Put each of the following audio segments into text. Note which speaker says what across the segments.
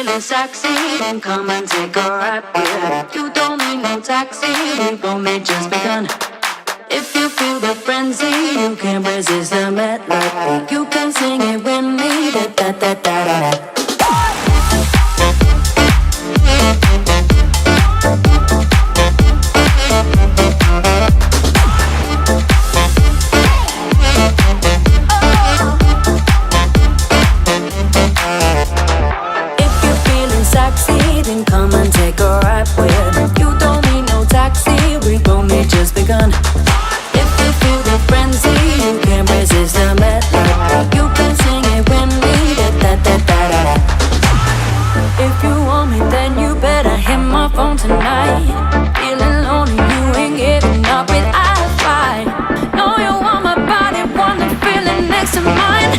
Speaker 1: feeling sexy, then come and take a ride with. You don't need no taxi, we've only just begun. If you feel the frenzy, you can't resist the melody. You can sing it with me, da da da da da. Come and take a ride with. You don't need no taxi, we've only just begun. If you feel the frenzy, you can't resist the melody. You can sing it with me, da da da da da. If you want me, then you better hit my phone tonight. Feeling lonely, you ain't giving up it, I fight. Know you want my body, want the feeling next to mine.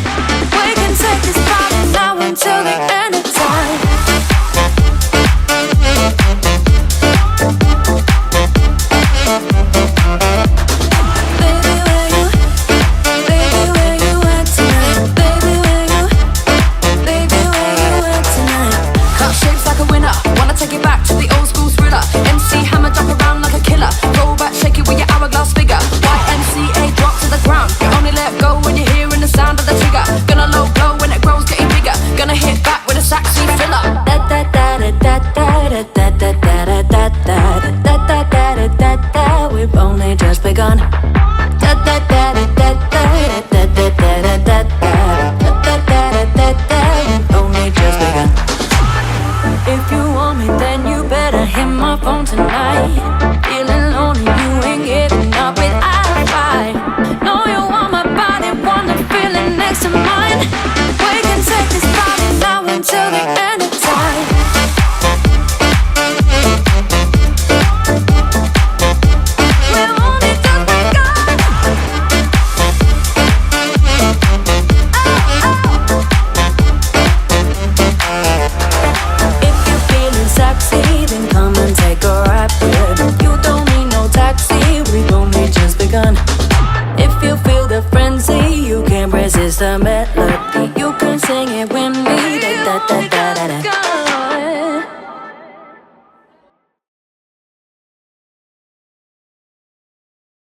Speaker 1: We can take this party now until the end of time. YMCA, drop to the ground. You only let go when you're hearing the sound of the trigger. Gonna low blow when it grows, getting bigger. Gonna hit back with a Saxxy filler. Da da da da da da da da da da da da da da da da da. We've only just begun. Da da da da da da da da da da da da da da da. We've only just begun. If you want me, then you better hit my phone tonight. Feeling lonely, you ain't giving up it, I fight. Know you want my body, want the feeling next to mine. We can take this party now until the end of time. We're only just begun. If you're feeling sexy, then come and take a ride with. You don't need no taxi, we've only just begun. If you feel the frenzy, you can't resist the melody. You can sing it with me, da da da